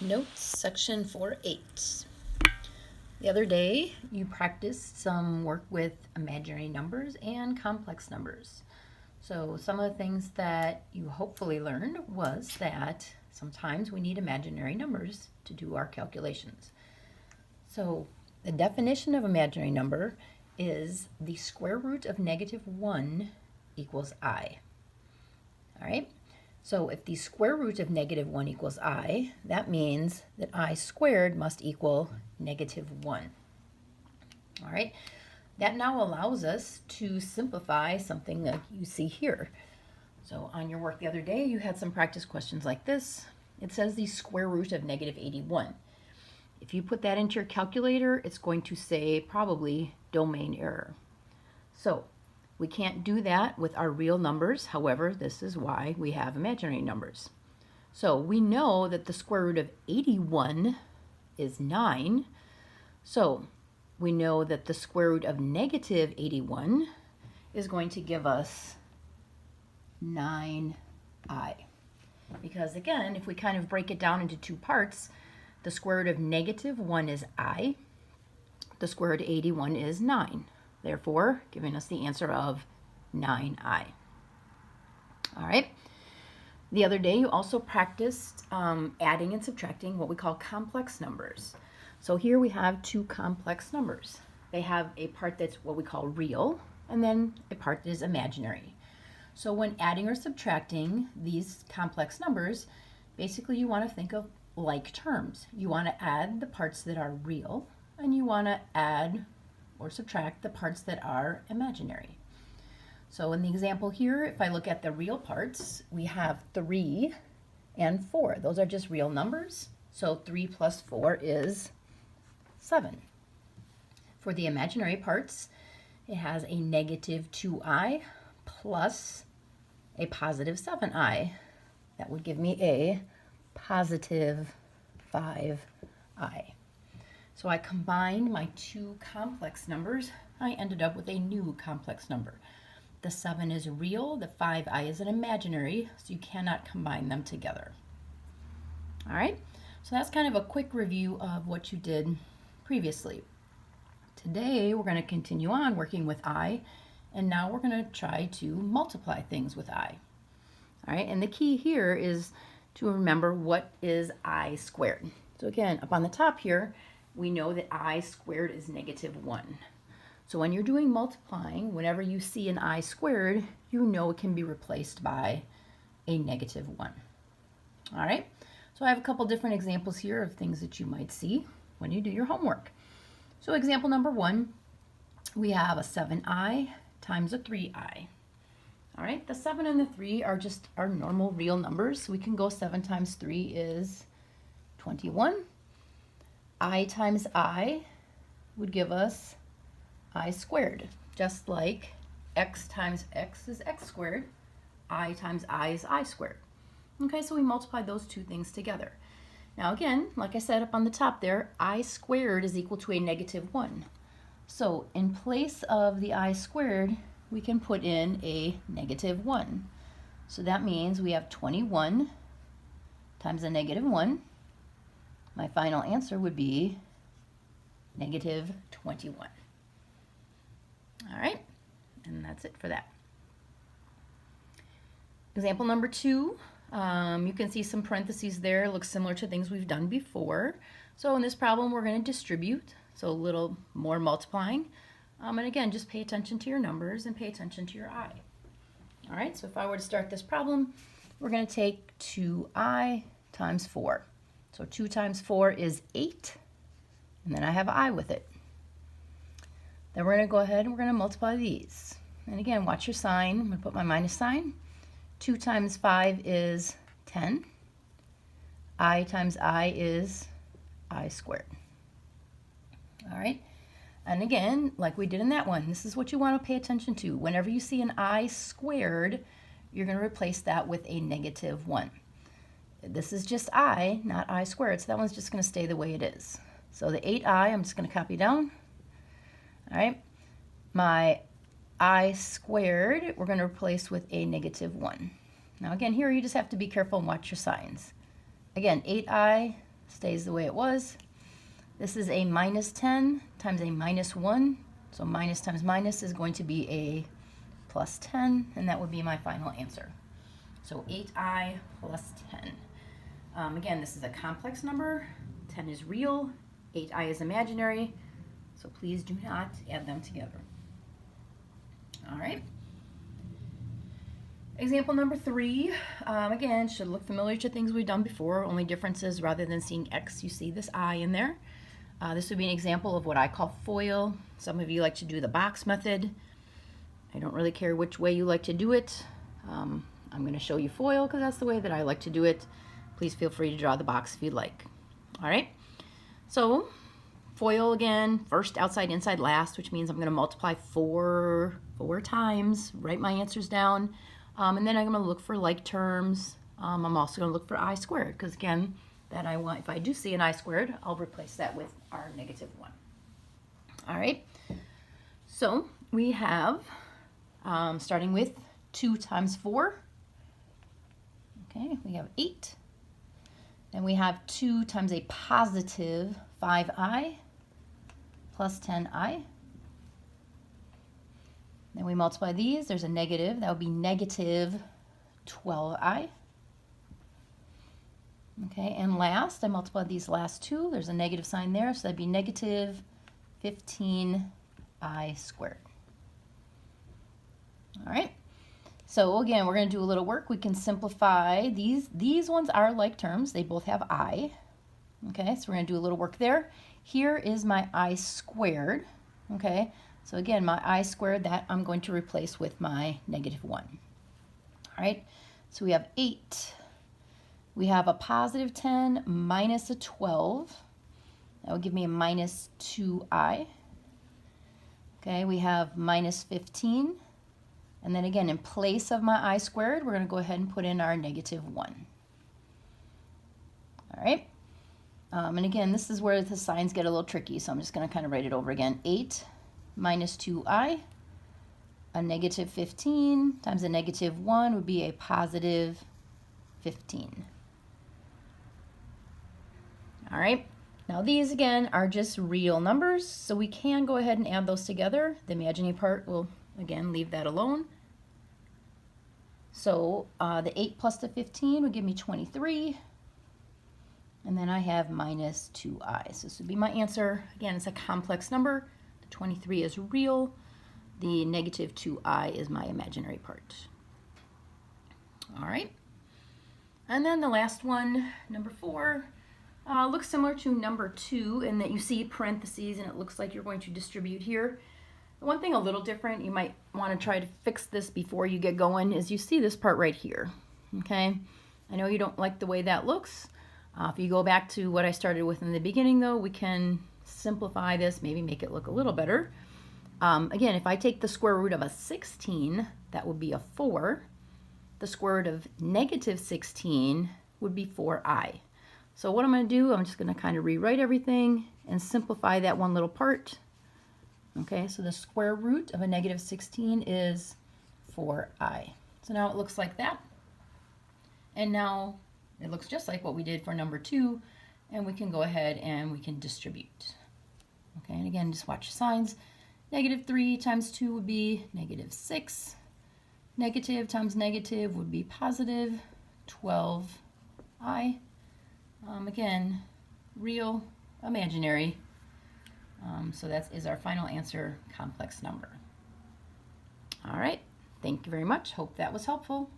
Notes, section 4.8. The other day, you practiced some work with imaginary numbers and complex numbers. So some of the things that you hopefully learned was that sometimes we need imaginary numbers to do our calculations. So the definition of imaginary number is the square root of -1 equals I. All right? So if the square root of -1 equals I, that means that I squared must equal -1. All right? That now allows us to simplify something that you see here. So on your work the other day, you had some practice questions like this. It says the square root of -81. If you put that into your calculator, it's going to say probably domain error. So we can't do that with our real numbers. However, this is why we have imaginary numbers. So we know that the square root of 81 is 9. So we know that the square root of -81 is going to give us 9i. Because again, if we kind of break it down into two parts, the square root of -1 is I. The square root of 81 is 9. Therefore, giving us the answer of 9i. All right. The other day, you also practiced adding and subtracting what we call complex numbers. So here we have two complex numbers. They have a part that's what we call real, and then a part that is imaginary. So when adding or subtracting these complex numbers, basically you want to think of like terms. You want to add the parts that are real, and you want to add or subtract the parts that are imaginary. So in the example here, if I look at the real parts, we have 3 and 4. Those are just real numbers. So 3 plus 4 is 7. For the imaginary parts, it has a -2i plus a positive 7i. That would give me a positive 5i. So I combined my two complex numbers. I ended up with a new complex number. The 7 is real, the 5i is an imaginary, so you cannot combine them together. All right, so that's kind of a quick review of what you did previously. Today we're going to continue on working with I, and now we're going to try to multiply things with I. All right, and the key here is to remember what is I squared. So again, up on the top here, we know that I squared is -1. So when you're doing multiplying, whenever you see an I squared, you know it can be replaced by a -1. All right, so I have a couple different examples here of things that you might see when you do your homework. So example number 1, we have a 7i times a 3i. All right, the 7 and the 3 are just our normal real numbers. So we can go 7 times 3 is 21. I times I would give us I squared, just like x times x is x squared, I times I is I squared. Okay, so we multiplied those two things together. Now again, like I said up on the top there, I squared is equal to a -1. So in place of the I squared, we can put in a -1. So that means we have 21 times a -1. My final answer would be -21. All right, and that's it for that. Example number 2, you can see some parentheses there. It looks similar to things we've done before. So in this problem, we're going to distribute, so a little more multiplying. And again, just pay attention to your numbers and pay attention to your I. All right, so if I were to start this problem, we're going to take 2i times 4. So 2 times 4 is 8, and then I have I with it. Then we're going to go ahead and we're going to multiply these. And again, watch your sign. I'm going to put my minus sign. 2 times 5 is 10. I times I is I squared. All right. And again, like we did in that one, this is what you want to pay attention to. Whenever you see an I squared, you're going to replace that with a -1. This is just I, not I squared, so that one's just going to stay the way it is. So the 8i, I'm just going to copy down. All right, my I squared, we're going to replace with a -1. Now again, here you just have to be careful and watch your signs. Again, 8i stays the way it was. This is a minus 10 times a minus 1. So minus times minus is going to be a plus 10, and that would be my final answer. So 8i plus 10. Again, this is a complex number. 10 is real, 8i is imaginary, so please do not add them together. All right. Example number 3, again, should look familiar to things we've done before, only difference is rather than seeing x, you see this I in there. This would be an example of what I call FOIL. Some of you like to do the box method. I don't really care which way you like to do it. I'm going to show you FOIL because that's the way that I like to do it. Please feel free to draw the box if you'd like. All right, so FOIL again, first, outside, inside, last, which means I'm going to multiply four times, write my answers down, and then I'm going to look for like terms. I'm also going to look for I squared because again, that I want, if I do see an I squared, I'll replace that with our negative 1. All right, so we have, starting with 2 times 4, okay, we have 8. Then we have 2 times a positive 5i plus 10i. Then we multiply these, there's a negative, that would be negative 12i. Okay, and last, I multiplied these last two. There's a negative sign there, so that'd be negative 15i squared. All right, so again, we're going to do a little work. We can simplify these. These ones are like terms. They both have I. Okay, so we're going to do a little work there. Here is my I squared. Okay, so again, my I squared, that I'm going to replace with my negative 1. All right, so we have 8. We have a positive 10 minus a 12. That would give me a minus 2i. Okay, we have minus 15. And then again, in place of my I squared, we're going to go ahead and put in our negative 1. All right. And again, this is where the signs get a little tricky, so I'm just going to kind of write it over again. 8 minus 2i, a negative 15 times a negative 1 would be a positive 15. All right, now these again are just real numbers, so we can go ahead and add those together. The imaginary part will again leave that alone. So the 8 plus the 15 would give me 23, and then I have minus 2i. So this would be my answer. Again, it's a complex number. The 23 is real. The negative 2i is my imaginary part. All right, and then the last one, number 4. Looks similar to number 2 in that you see parentheses and it looks like you're going to distribute here. One thing a little different, you might want to try to fix this before you get going, is you see this part right here. Okay, I know you don't like the way that looks. If you go back to what I started with in the beginning though, we can simplify this, maybe make it look a little better. Again, if I take the square root of a 16, that would be a 4. The square root of negative 16 would be 4i. So what I'm going to do, I'm just going to kind of rewrite everything and simplify that one little part. Okay, so the square root of a negative 16 is 4i. So now it looks like that. And now it looks just like what we did for number 2, and we can go ahead and we can distribute. Okay, and again, just watch the signs. Negative 3 times 2 would be negative 6. Negative times negative would be positive 12i. Again, real, imaginary. So that is our final answer, complex number. All right, thank you very much. Hope that was helpful.